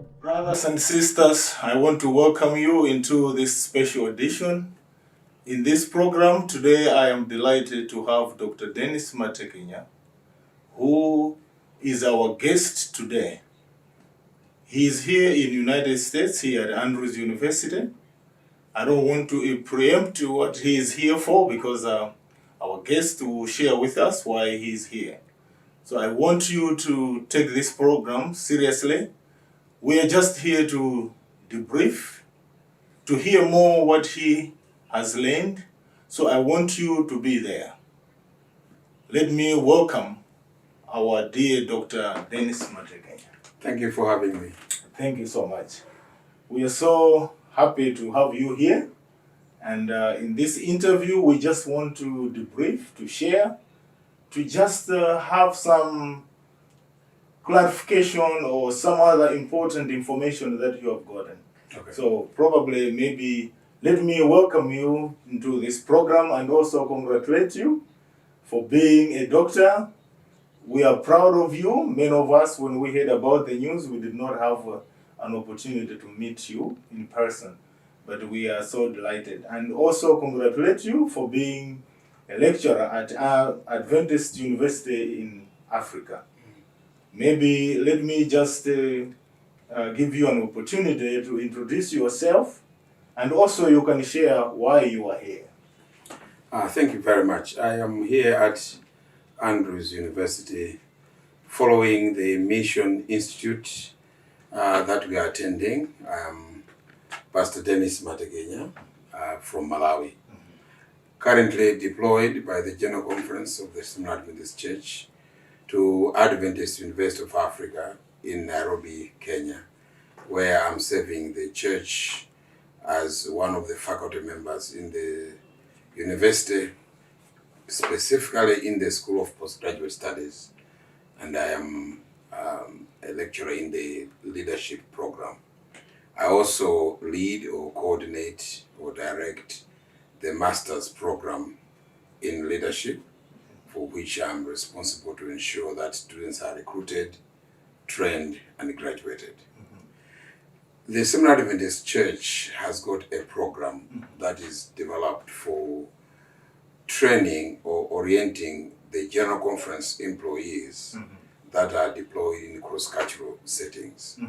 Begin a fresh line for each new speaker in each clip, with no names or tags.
Brothers and sisters, I want to welcome you into this special edition. In this program today, I am delighted to have Dr. Dennis Matekenya, who is our guest today. He is here in the United States, here at Andrews University. I don't want to preempt what he is here for because our guest will share with us why he is here. So I want you to take this program seriously. We are just here to debrief, to hear more what he has learned. So I want you to be there. Let me welcome our dear Dr. Dennis Matekenya.
Thank you for having me.
Thank you so much. We are so happy to have you here. And in this interview, we just want to debrief, to share, to just have some clarification or some other important information that you have gotten.
Okay.
So probably maybe let me welcome you into this program and also congratulate you for being a doctor. We are proud of you. Many of us, when we heard about the news, we did not have an opportunity to meet you in person, but we are so delighted. And also congratulate you for being a lecturer at Adventist University in Africa. Maybe let me just give you an opportunity to introduce yourself, and also you can share why you are here.
Thank you very much. I am here at Andrews University following the Mission Institute that we are attending. I am Pastor Dennis Matekenya from Malawi, currently deployed by the General Conference of the Seventh Adventist Church to Adventist University of Africa in Nairobi, Kenya, where I'm serving the church as one of the faculty members in the university, specifically in the School of Postgraduate Studies, and I am a lecturer in the leadership program. I also lead or coordinate or direct the master's program in leadership, for which I'm responsible to ensure that students are recruited, trained, and graduated. Mm-hmm. The Seventh Adventist Church has got a program that is developed for training or orienting the General Conference employees that are deployed in cross-cultural settings.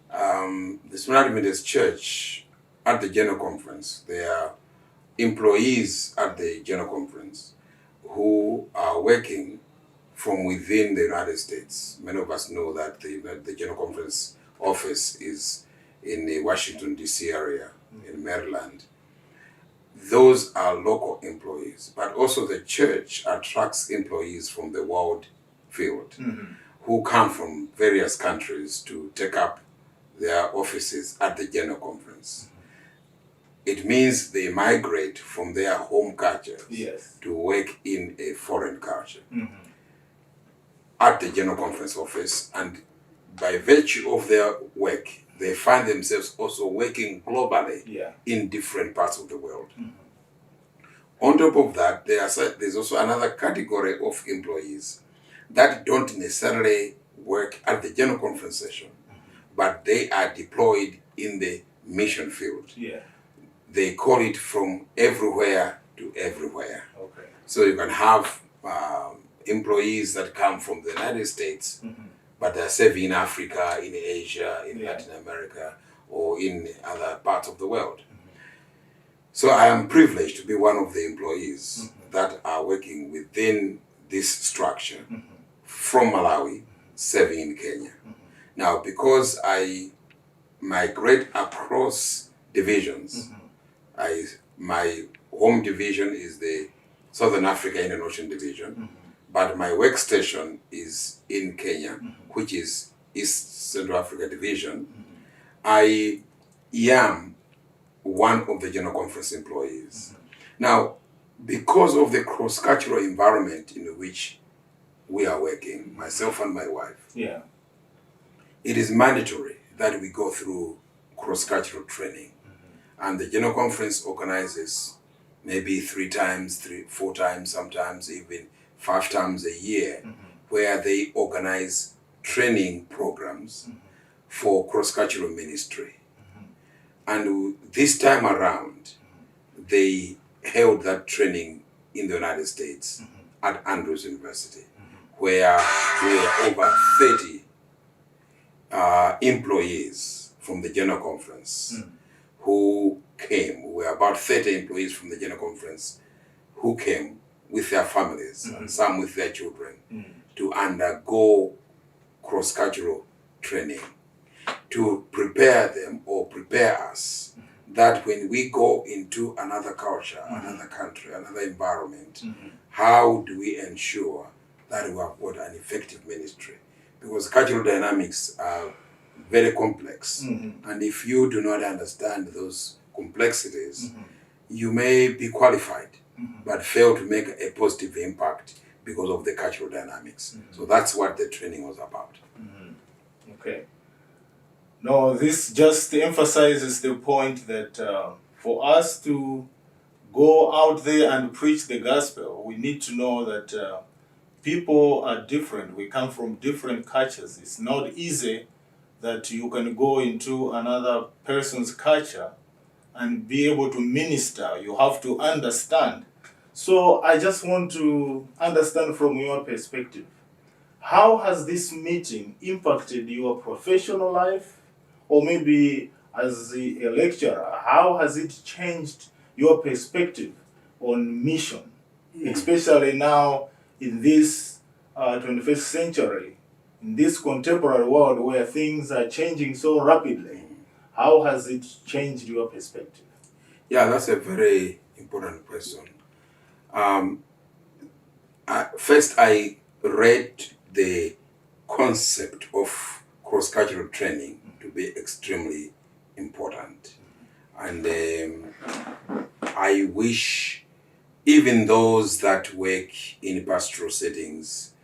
The Seventh Adventist Church at the General Conference, there are employees at the General Conference who are working from within the United States. Many of us know that the General Conference office is in the Washington, D.C. area, in Maryland. Those are local employees, but also the church attracts employees from the world field who come from various countries to take up their offices at the General Conference. It means they migrate from their home culture to work in a foreign culture at the General Conference office, and by virtue of their work, they find themselves also working globally in different parts of the world. On top of that, there's also another category of employees that don't necessarily work at the General Conference session, but they are deployed in the mission field. They call it from everywhere to everywhere. Okay. So you can have employees that come from the United States, but they're serving in Africa, in Asia, in Latin America, or in other parts of the world. So I am privileged to be one of the employees that are working within this structure from Malawi, serving in Kenya. Now, because I migrate across divisions, my home division is the Southern Africa Indian Ocean Division, but my workstation is in Kenya, which is East Central Africa Division. I am one of the General Conference employees. Now, because of the cross-cultural environment in which we are working, myself and my wife, it is mandatory that we go through cross-cultural training. And the General Conference organizes maybe 3 times, 4 times, sometimes even 5 times a year, where they organize training programs for cross-cultural ministry. And this time around, they held that training in the United States at Andrews University, where we were over 30 employees from the General Conference who came. We were about 30 employees from the General Conference who came with their families and some with their children to undergo cross-cultural training to prepare them or prepare us that when we go into another culture, another country, another environment, how do we ensure that we have got an effective ministry? Because cultural dynamics are very complex. And if you do not understand those complexities, you may be qualified, but fail to make a positive impact because of the cultural dynamics. So that's what the training was about.
Okay. No, this just emphasizes the point that for us to go out there and preach the gospel, we need to know that people are different. We come from different cultures. It's not easy that you can go into another person's culture and be able to minister. You have to understand. So I just want to understand from your perspective, how has this meeting impacted your professional life? Or maybe as a lecturer, how has it changed your perspective on mission? Especially now in this 21st century, in this contemporary world where things are changing so rapidly, how has it changed your perspective?
Yeah, that's a very important question. First, I read the concept of cross-cultural training to be extremely important. And I wish even those that work in pastoral settings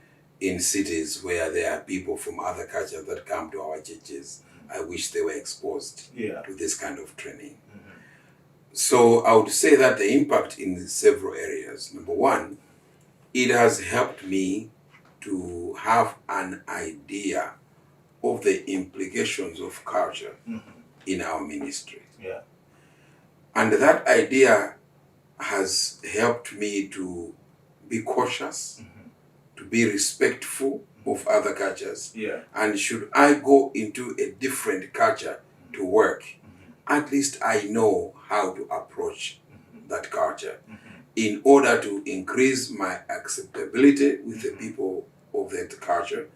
in cities where there are people from other cultures that come to our churches, I wish they were exposed to this kind of training. So I would say that the impact in several areas. Number one, it has helped me to have an idea of the implications of culture in our ministry. And that idea has helped me to be cautious, to be respectful of other cultures. And should I go into a different culture to work, at least I know how to approach that culture in order to increase my acceptability with the people of that culture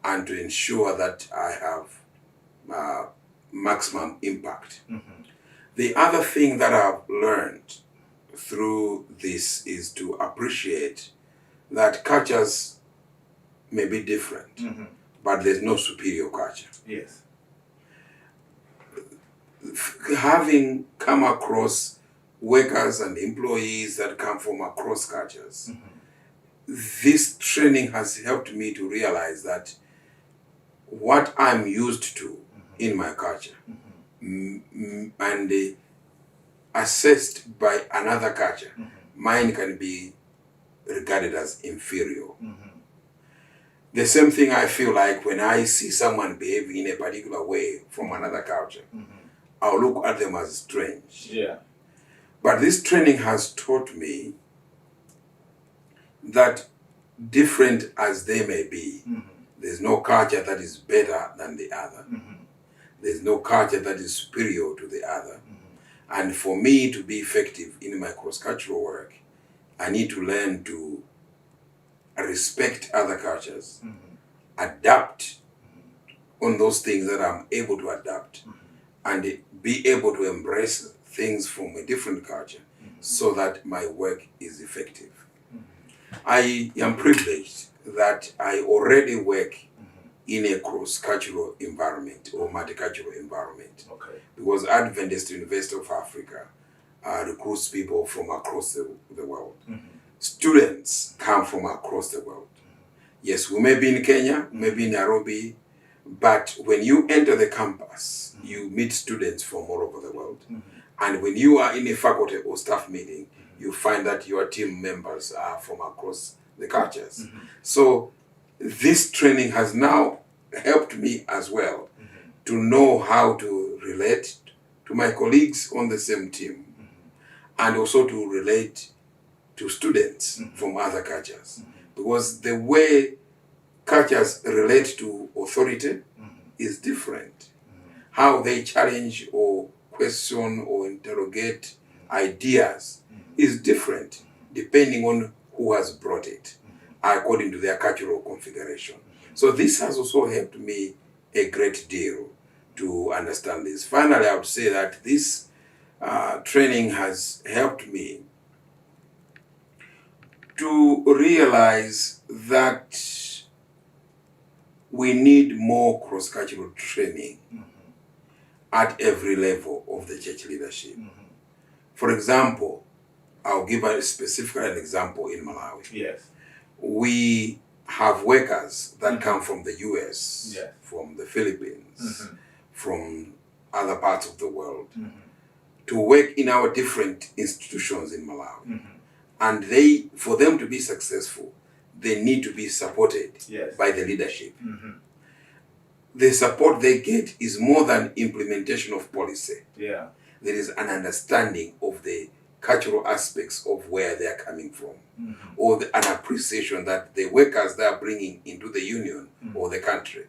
and to ensure that I have maximum impact. The other thing that I've learned through this is to appreciate that cultures may be different, but there's no superior culture. Having come across workers and employees that come from across cultures, this training has helped me to realize that what I'm used to in my culture and assessed by another culture, mine can be regarded as inferior. The same thing I feel like when I see someone behaving in a particular way from another culture, I'll look at them as strange. But this training has taught me that different as they may be, there's no culture that is better than the other. There's no culture that is superior to the other. And for me to be effective in my cross-cultural work, I need to learn to respect other cultures, adapt on those things that I'm able to adapt, and be able to embrace things from a different culture so that my work is effective. I am privileged that I already work in a cross-cultural environment or multicultural environment. Because Adventist University of Africa recruits people from across the world. Students come from across the world. Yes, we may be in Kenya, maybe in Nairobi, but when you enter the campus, you meet students from all over the world. And when you are in a faculty or staff meeting, you find that your team members are from across the cultures. So this training has now helped me as well to know how to relate to my colleagues on the same team, and also to relate to students from other cultures. Because the way cultures relate to authority is different. How they challenge or question or interrogate ideas is different depending on who has brought it, according to their cultural configuration. So this has also helped me a great deal to understand this. Finally, I would say that this training has helped me to realize that we need more cross-cultural training at every level of the church leadership. For example, I'll give a specific example in Malawi.
Yes.
We have workers that come from the US,
Yes.
from the Philippines, from other parts of the world, to work in our different institutions in Malawi. And for them to be successful, they need to be supported by the leadership. The support they get is more than implementation of policy.
Yeah.
There is an understanding of the cultural aspects of where they are coming from, or an appreciation that the workers they are bringing into the union or the country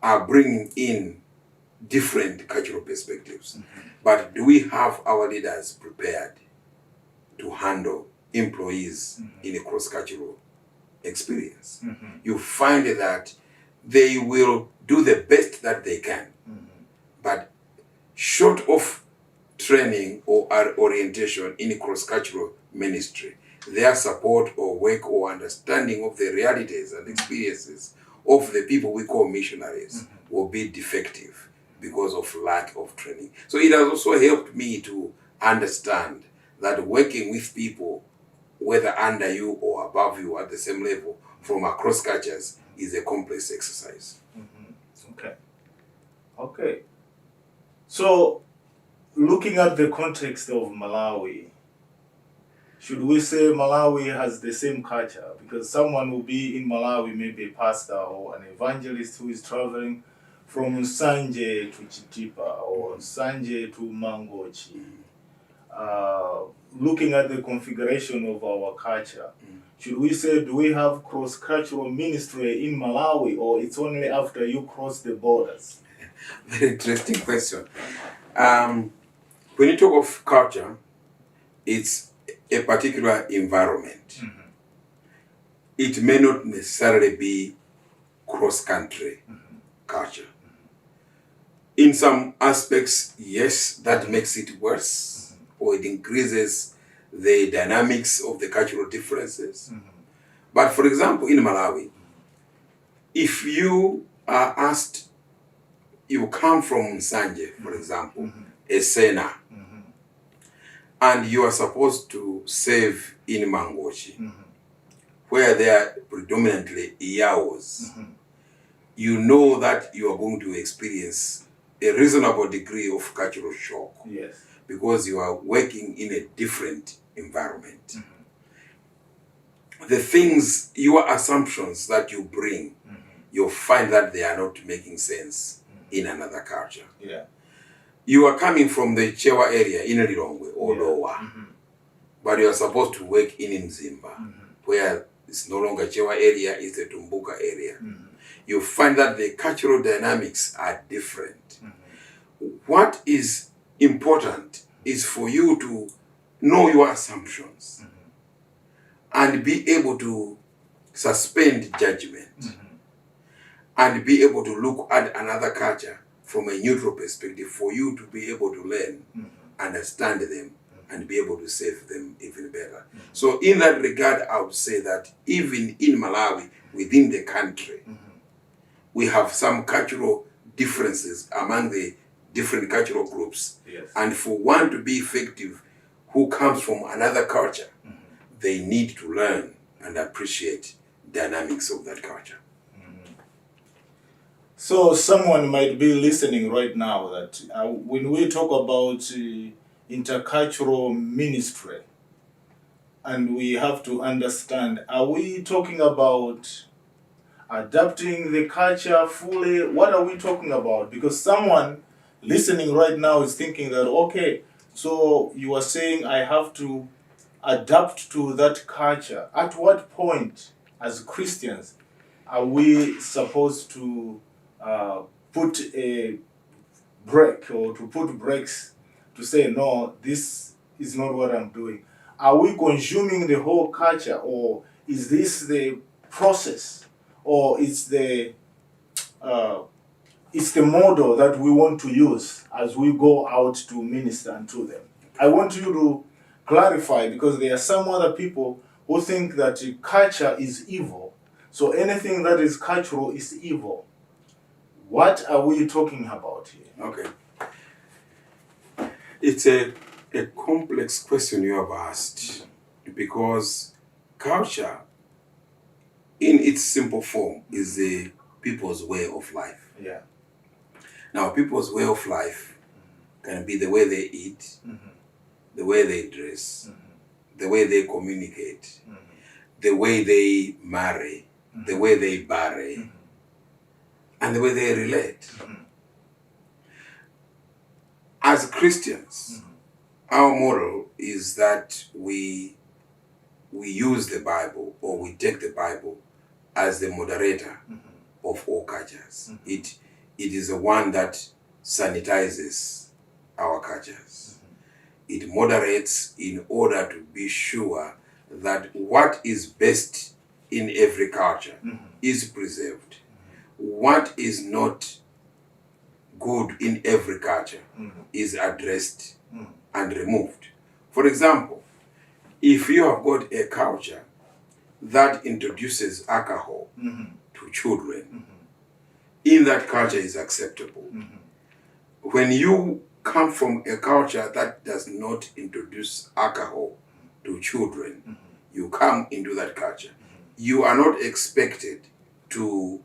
are bringing in different cultural perspectives. But do we have our leaders prepared to handle employees in a cross-cultural experience? You find that they will do the best that they can, but short of training or orientation in cross-cultural ministry, their support or work or understanding of the realities and experiences of the people we call missionaries will be defective because of lack of training. So it has also helped me to understand that working with people, whether under you or above you at the same level, from across cultures, is a complex exercise.
Okay. So, looking at the context of Malawi, should we say Malawi has the same culture? Because someone will be in Malawi, maybe a pastor or an evangelist who is traveling from Nsanje to Chitipa or Nsanje to Mangochi. Looking at the configuration of our culture, should we say, do we have cross-cultural ministry in Malawi, or it's only after you cross the borders?
Very interesting question. When you talk of culture, it's a particular environment. It may not necessarily be cross-country culture. In some aspects, yes, that makes it worse, or it increases the dynamics of the cultural differences. But for example, in Malawi, if you are asked, you come from Nsanje, for example, a Sena, and you are supposed to serve in Mangochi, where they are predominantly Iyaos, you know that you are going to experience a reasonable degree of cultural shock.
Yes.
Because you are working in a different environment. The things, your assumptions that you bring, you'll find that they are not making sense in another culture.
Yeah.
You are coming from the Chewa area in Lilongwe or Lowa, but you are supposed to work in Mzimba, where it's no longer Chewa area, it's the Tumbuka area. You find that the cultural dynamics are different. What is important is for you to know your assumptions and be able to suspend judgment and be able to look at another culture from a neutral perspective for you to be able to learn, understand them, and be able to serve them even better. So in that regard, I would say that even in Malawi, within the country, we have some cultural differences among the different cultural groups.
Yes.
And for one to be effective who comes from another culture, they need to learn and appreciate dynamics of that culture.
So someone might be listening right now that when we talk about intercultural ministry, and we have to understand, are we talking about adapting the culture fully? What are we talking about? Because someone listening right now is thinking that, okay, so you are saying I have to adapt to that culture. At what point, as Christians, are we supposed to put a break or to put brakes to say, no, this is not what I'm doing? Are we consuming the whole culture, or is this the process, or it's the model that we want to use as we go out to minister unto them? I want you to clarify, because there are some other people who think that culture is evil. So anything that is cultural is evil. What are we talking about here?
Okay. It's a complex question you have asked, because culture, in its simple form, is the people's way of life.
Yeah.
Now, people's way of life can be the way they eat, the way they dress, the way they communicate, the way they marry, the way they bury, and the way they relate. As Christians, our model is that we use the Bible, or we take the Bible as the moderator of all cultures. It is the one that sanitizes our cultures. It moderates in order to be sure that what is best in every culture is preserved. What is not good in every culture is addressed and removed. For example, if you have got a culture that introduces alcohol to children, in that culture is acceptable. When you come from a culture that does not introduce alcohol to children, you come into that culture. You are not expected to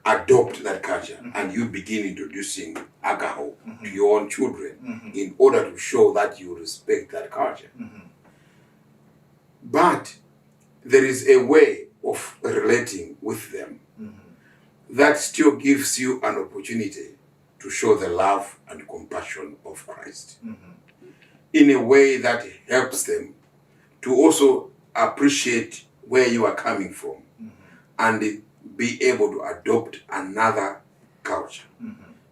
adopt that culture and you begin introducing alcohol to your own children in order to show that you respect that culture. But there is a way of relating with them that still gives you an opportunity to show the love and compassion of Christ in a way that helps them to also appreciate where you are coming from and be able to adopt another culture.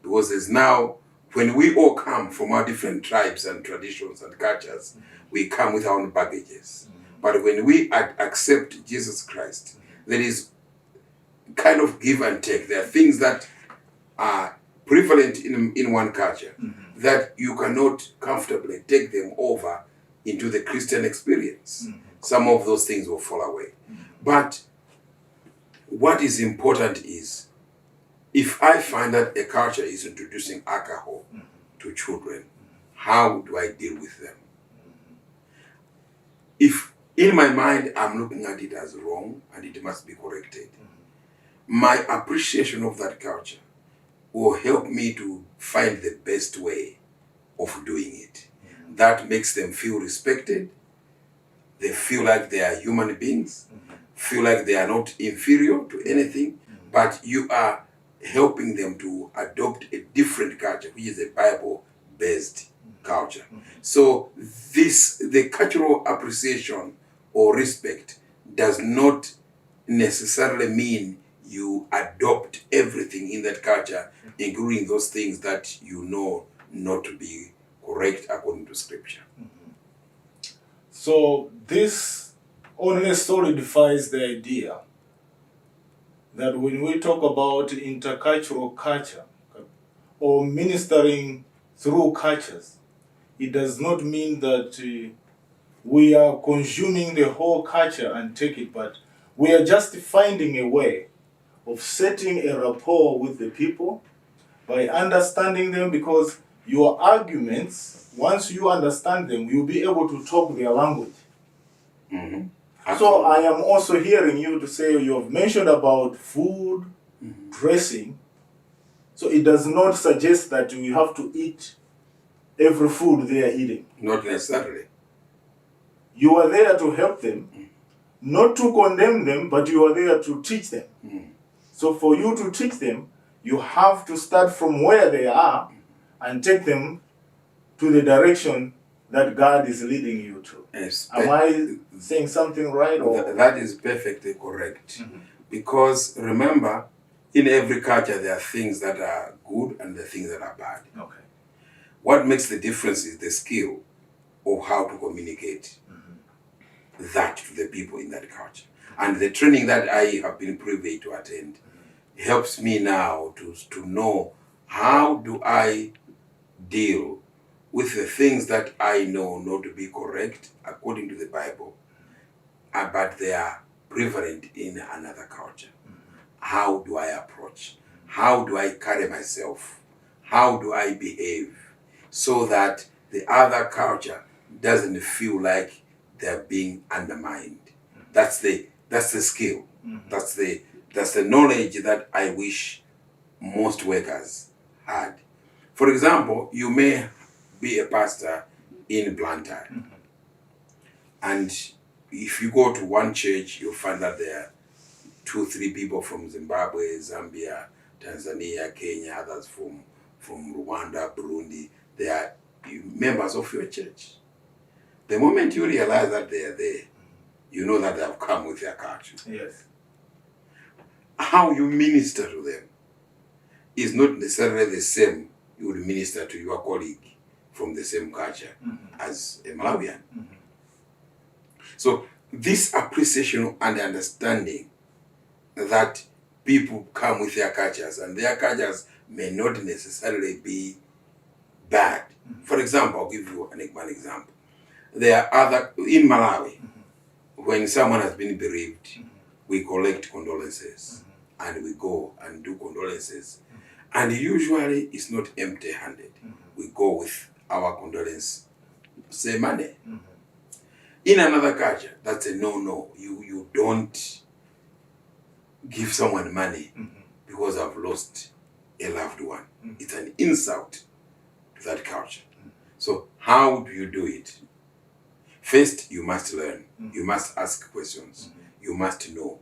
Because there's now, when we all come from our different tribes and traditions and cultures, we come with our own baggages. But when we accept Jesus Christ, there is kind of give and take. There are things that are prevalent in one culture that you cannot comfortably take them over into the Christian experience. Some of those things will fall away. But what is important is, if I find that a culture is introducing alcohol to children, how do I deal with them? If in my mind I'm looking at it as wrong and it must be corrected, my appreciation of that culture will help me to find the best way of doing it. That makes them feel respected. They feel like they are human beings, feel like they are not inferior to anything, but you are helping them to adopt a different culture, which is a Bible-based culture. So the cultural appreciation or respect does not necessarily mean you adopt everything in that culture, including those things that you know not to be correct according to Scripture.
So this only solidifies the idea that when we talk about intercultural culture or ministering through cultures, it does not mean that we are consuming the whole culture and take it, but we are just finding a way of setting a rapport with the people by understanding them, because your arguments, once you understand them, you'll be able to talk their language. So I am also hearing you to say you have mentioned about food, dressing. So it does not suggest that we have to eat every food they are eating.
Not necessarily.
You are there to help them, not to condemn them, but you are there to teach them.
Mm.
So for you to teach them, you have to start from where they are and take them to the direction that God is leading you to. Am I saying something right? Or?
That is perfectly correct. Because remember, in every culture there are things that are good and the things that are bad.
Okay.
What makes the difference is the skill of how to communicate that to the people in that culture. And the training that I have been privy to attend helps me now to know how do I deal with the things that I know not to be correct according to the Bible, but they are prevalent in another culture. How do I approach? How do I carry myself? How do I behave so that the other culture doesn't feel like they're being undermined? That's the skill. That's the knowledge that I wish most workers had. For example, you may be a pastor in Blantyre, and if you go to one church, you'll find that there are 2-3 people from Zimbabwe, Zambia, Tanzania, Kenya, others from Rwanda, Burundi. They are members of your church. The moment you realize that they are there, you know that they have come with their culture.
Yes.
How you minister to them is not necessarily the same you would minister to your colleague from the same culture as a Malawian. So this appreciation and understanding that people come with their cultures, and their cultures may not necessarily be bad. For example, I'll give you an example. There are other, in Malawi, when someone has been bereaved, we collect condolences and we go and do condolences. And usually it's not empty-handed. We go with our condolence, say money. In another culture, that's a no-no. You don't give someone money because I've lost a loved one. It's an insult to that culture. So how do you do it? First, you must learn. You must ask questions. You must know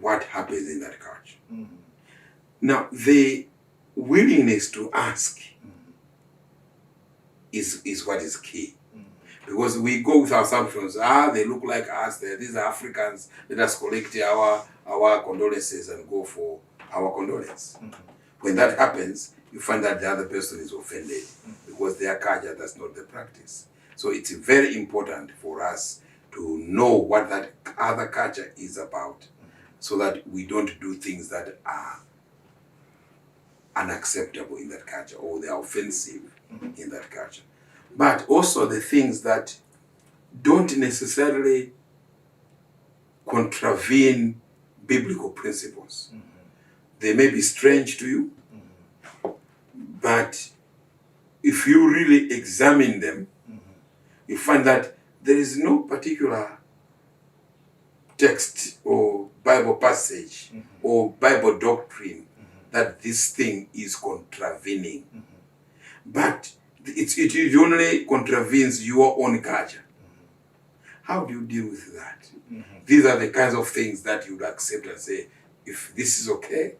what happens in that culture. Now, the willingness to ask is what is key. Because we go with our assumptions. They look like us. These are Africans. Let us collect our condolences and go for our condolence. When that happens, you find that the other person is offended because their culture, that's not the practice. So it's very important for us to know what that other culture is about so that we don't do things that are unacceptable in that culture or they are offensive in that culture. But also the things that don't necessarily contravene biblical principles. They may be strange to you, but if you really examine them, you find that there is no particular text or Bible passage or Bible doctrine that this thing is contravening. But it only contravenes your own culture. How do you deal with that? These are the kinds of things that you would accept and say, if this is okay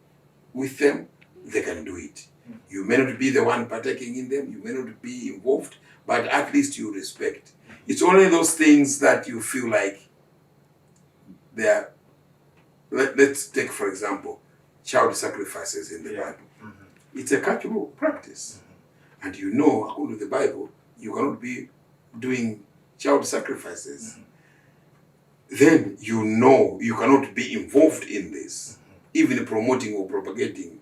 with them, they can do it. You may not be the one partaking in them, you may not be involved, but at least you respect. It's only those things that you feel like they are. Let's take, for example, child sacrifices in the Bible. It's a cultural practice. And you know, according to the Bible, you cannot be doing child sacrifices. Then you know you cannot be involved in this, even promoting or propagating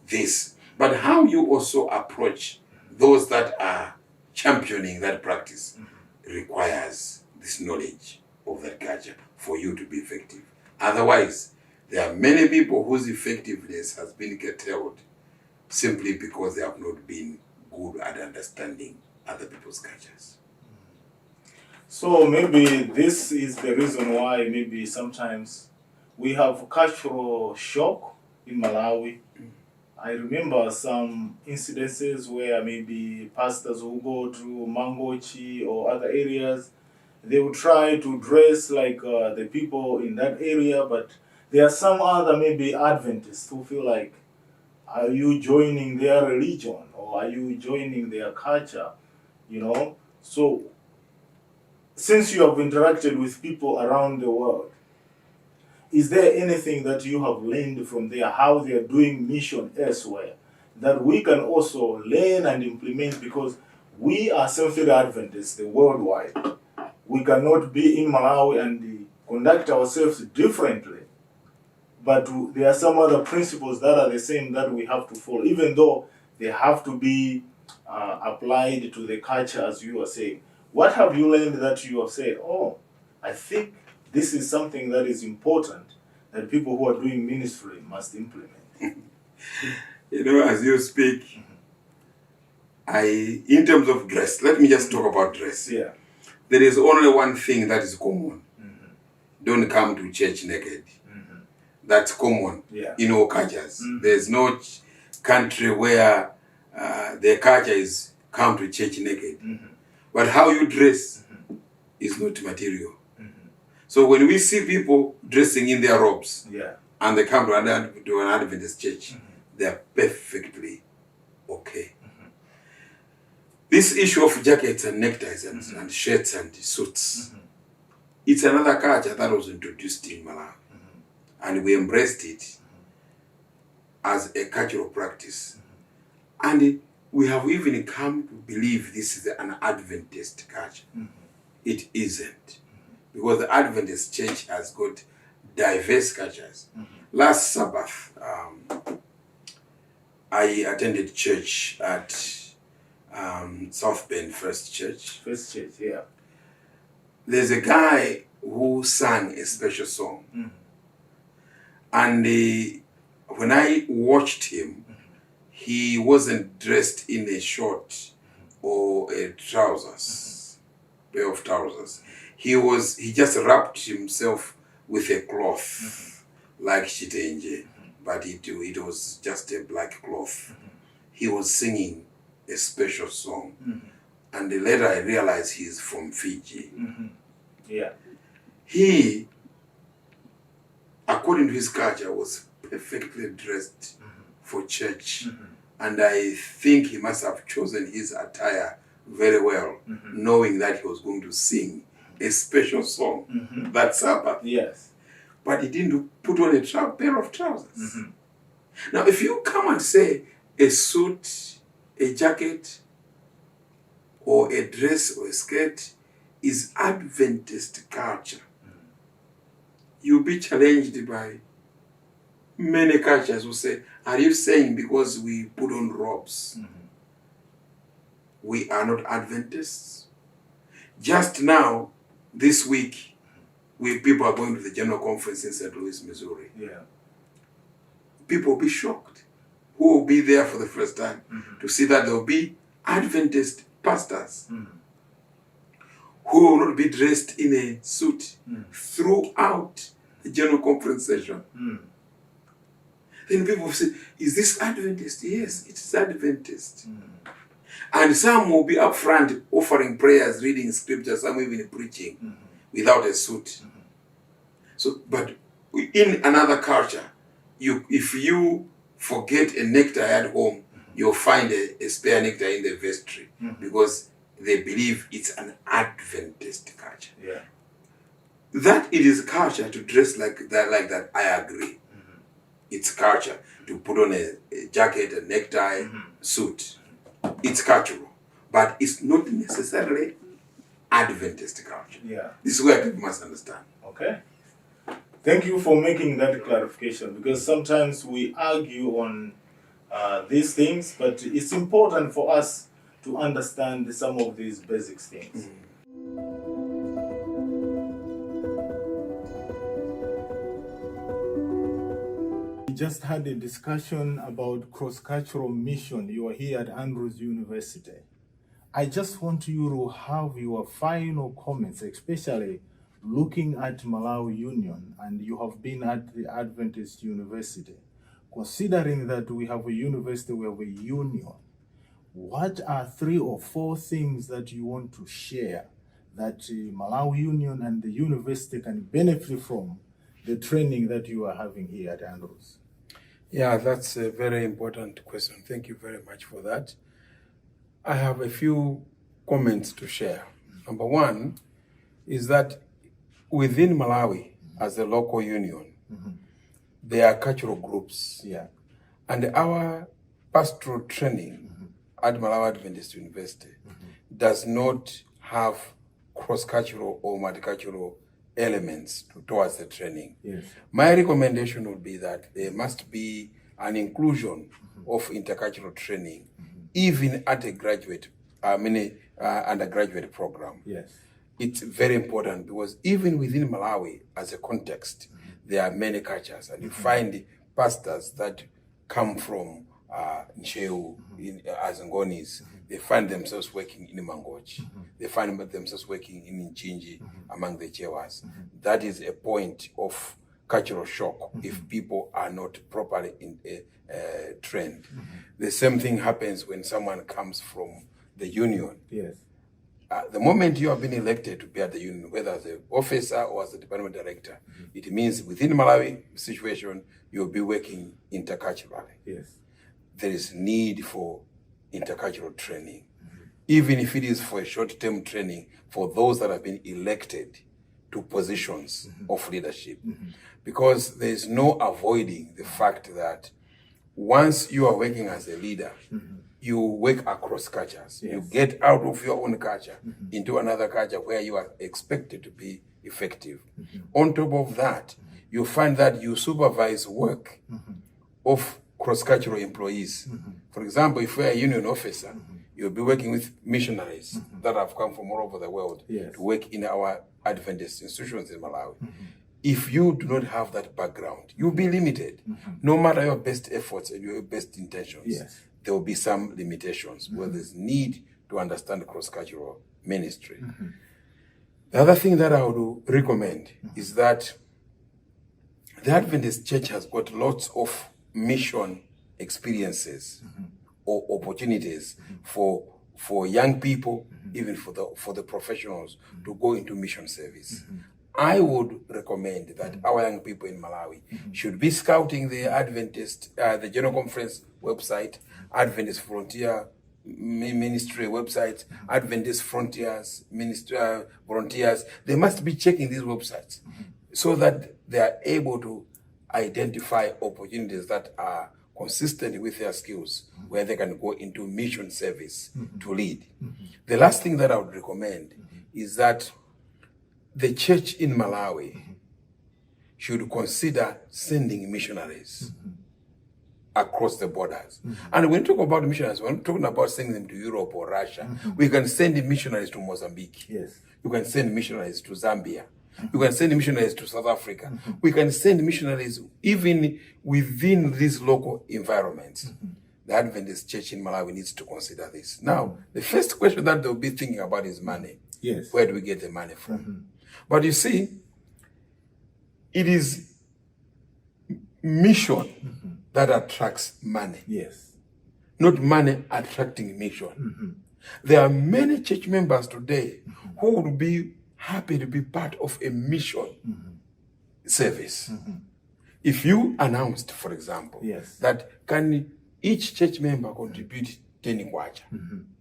this. But how you also approach those that are championing that practice requires this knowledge of that culture for you to be effective. Otherwise, there are many people whose effectiveness has been curtailed simply because they have not been good at understanding other people's cultures.
So maybe this is the reason why maybe sometimes we have cultural shock in Malawi. I remember some incidences where maybe pastors who go to Mangochi or other areas, they will try to dress like the people in that area, but there are some other maybe Adventists who feel like, are you joining their religion or are you joining their culture? You know, so since you have interacted with people around the world, is there anything that you have learned from there, how they are doing mission elsewhere, that we can also learn and implement? Because we are Seventh-day Adventists worldwide. We cannot be in Malawi and conduct ourselves differently. But there are some other principles that are the same that we have to follow, even though they have to be applied to the culture, as you are saying. What have you learned that you have said, oh, I think this is something that is important that people who are doing ministry must implement?
You know, as you speak, in terms of dress, let me just talk about dress.
Yeah.
There is only one thing that is common. Don't come to church naked. That's common in all cultures. There's no country where the culture is come to church naked. But how you dress is not material. So when we see people dressing in their robes and they come to an Adventist church, they are perfectly okay. This issue of jackets and neckties and shirts and suits, it's another culture that was introduced in Malawi. And we embraced it as a cultural practice. And we have even come to believe this is an Adventist culture. It isn't. Because the Adventist church has got diverse cultures. Last Sabbath, I attended church at South Bend First Church.
First Church, yeah.
There's a guy who sang a special song. And when I watched him, he wasn't dressed in a short or a trousers, pair of trousers. He just wrapped himself with a cloth, like chitenje, but it was just a black cloth. He was singing a special song. And later I realized he's from Fiji.
Yeah.
He, according to his culture, was perfectly dressed for church. And I think he must have chosen his attire very well, knowing that he was going to sing a special song that Sabbath.
Yes.
But he didn't put on a pair of trousers. Now, if you come and say a suit, a jacket, or a dress or a skirt is Adventist culture, you'll be challenged by many cultures who say, are you saying because we put on robes, we are not Adventists? Just now, this week, people are going to the General Conference in St. Louis, Missouri.
Yeah.
People will be shocked. Who will be there for the first time to see that there will be Adventist pastors who will not be dressed in a suit throughout the General Conference session. Then people will say, is this Adventist? Yes, it is Adventist. And some will be up front offering prayers, reading scripture, some even preaching without a suit. So, but in another culture, if you forget a necktie at home, you'll find a spare necktie in the vestry because they believe it's an Adventist culture.
Yeah.
That it is culture to dress like that, I agree. It's culture to put on a jacket, a necktie, suit. It's cultural, but it's not necessarily Adventist culture.
Yeah.
This is where people must understand.
Okay. Thank you for making that clarification, because sometimes we argue on these things, but it's important for us to understand some of these basic things. We just had a discussion about cross-cultural mission. You are here at Andrews University. I just want you to have your final comments, especially looking at Malawi Union, and you have been at the Adventist University. Considering that we have a university, we have a union, what are 3 or 4 things that you want to share that Malawi Union and the university can benefit from the training that you are having here at Andrews?
Yeah, that's a very important question. Thank you very much for that. I have a few comments to share. Number one is that within Malawi, as a local union, there are cultural groups.
Yeah.
And our pastoral training at Malawi Adventist University does not have cross-cultural or multicultural elements towards the training.
Yes.
My recommendation would be that there must be an inclusion of intercultural training, even at a graduate, undergraduate program.
Yes.
It's very important because even within Malawi, as a context, there are many cultures, and you find pastors that come from Ncheu, as Ngonis, they find themselves working in Mangochi. They find themselves working in Nchinji among the Chewas. That is a point of cultural shock if people are not properly trained. The same thing happens when someone comes from the union.
Yes.
The moment you have been elected to be at the union, whether as an officer or as a department director, it means within Malawi situation, you'll be working interculturally.
Yes.
There is need for intercultural training, even if it is for a short-term training for those that have been elected to positions of leadership. Because there is no avoiding the fact that once you are working as a leader, you work across cultures.
Yes.
You get out of your own culture into another culture where you are expected to be effective. On top of that, you find that you supervise work of cross-cultural employees. For example, if you're a union officer, you'll be working with missionaries that have come from all over the world
Yes.
to work in our Adventist institutions in Malawi. If you do not have that background, you'll be limited. No matter your best efforts and your best intentions,
Yes.
there will be some limitations where there's need to understand cross-cultural ministry. The other thing that I would recommend is that the Adventist Church has got lots of mission experiences or opportunities for young people, even for the professionals, to go into mission service. I would recommend that our young people in Malawi should be scouting the Adventist, the General Conference website, Adventist Frontier Ministry website, Adventist Frontiers Ministry volunteers. They must be checking these websites so that they are able to identify opportunities that are consistent with their skills, where they can go into mission service to lead. The last thing that I would recommend is that the church in Malawi should consider sending missionaries across the borders. And when we talk about missionaries, we're not talking about sending them to Europe or Russia. We can send missionaries to Mozambique.
Yes.
You can send missionaries to Zambia. You can send missionaries to South Africa. We can send missionaries even within these local environments. The Adventist Church in Malawi needs to consider this. Now, the first question that they'll be thinking about is money.
Yes.
Where do we get the money from? But you see, it is mission that attracts money.
Yes.
Not money attracting mission. There are many church members today who would be happy to be part of a mission service. If you announced, for example,
Yes.
that can each church member contribute 10 kwacha.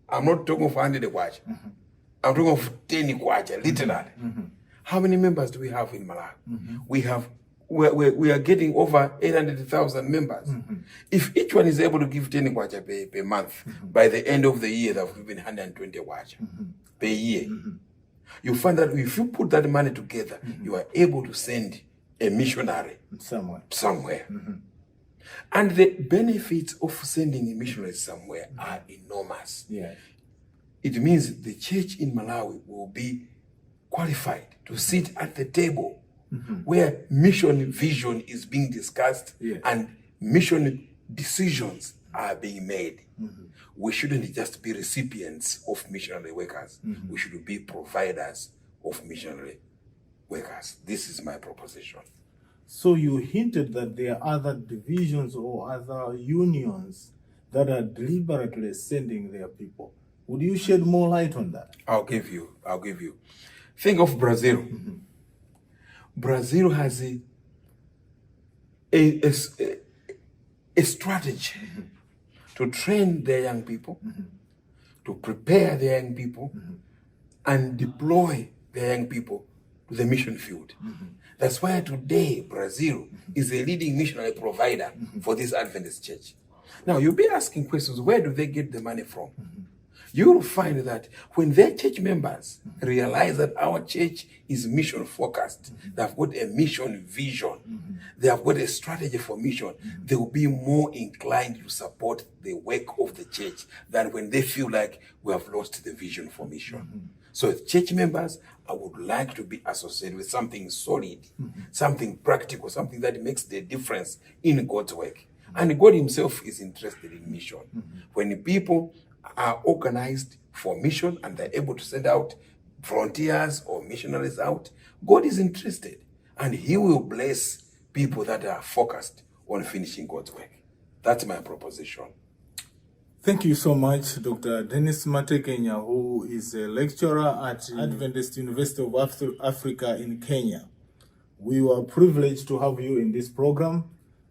I'm not talking of 100 kwacha. I'm talking of 10 kwacha, literally. How many members do we have in Malawi? We are getting over 800,000 members. If each one is able to give 10 kwacha per month, by the end of the year, they've given 120 kwacha per year. You find that if you put that money together, you are able to send a missionary somewhere. And the benefits of sending a missionary somewhere are enormous.
Yeah.
It means the church in Malawi will be qualified to sit at the table where mission vision is being discussed and mission decisions are being made. We shouldn't just be recipients of missionary workers. We should be providers of missionary workers. This is my proposition.
So you hinted that there are other divisions or other unions that are deliberately sending their people Would you shed more light on that?
I'll give you. Think of Brazil.
Mm-hmm.
Brazil has a strategy to train their young people, to prepare their young people, and deploy their young people to the mission field. That's why today Brazil is a leading missionary provider for this Adventist church. Now you'll be asking questions, where do they get the money from? You will find that when their church members realize that our church is mission focused, they've got a mission vision, they have got a strategy for mission, they will be more inclined to support the work of the church than when they feel like we have lost the vision for mission. So church members, I would like to be associated with something solid, something practical, something that makes the difference in God's work. And God himself is interested in mission. When people are organized for mission and they're able to send out volunteers or missionaries out, God is interested, and he will bless people that are focused on finishing God's work. That's my proposition.
Thank you so much, Dr. Dennis Matekenya, who is a lecturer at Adventist University of Africa in Kenya. We were privileged to have you in this program.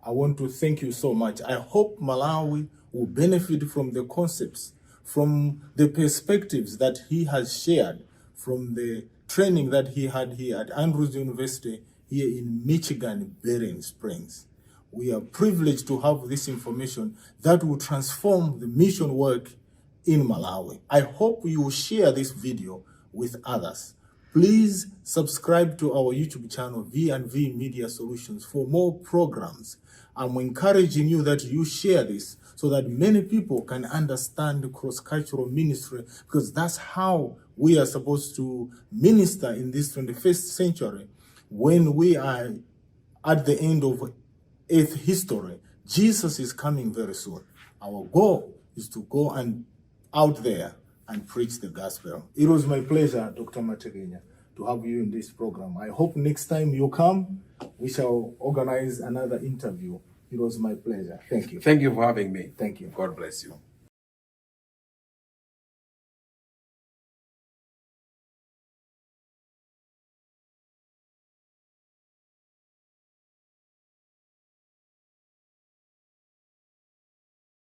I want to thank you so much. I hope Malawi will benefit from the concepts, from the perspectives that he has shared, from the training that he had here at Andrews University here in Michigan, Berrien Springs. We are privileged to have this information that will transform the mission work in Malawi. I hope you will share this video with others. Please subscribe to our YouTube channel, V&V Media Solutions, for more programs. I'm encouraging you that you share this so that many people can understand cross-cultural ministry, because that's how we are supposed to minister in this 21st century when we are at the end of Earth history. Jesus is coming very soon. Our goal is to go and out there and preach the gospel. It was my pleasure, Dr. Matekenya, to have you in this program. I hope next time you come, we shall organize another interview. It was my pleasure. Thank you.
Thank you for having me.
Thank you.
God bless you.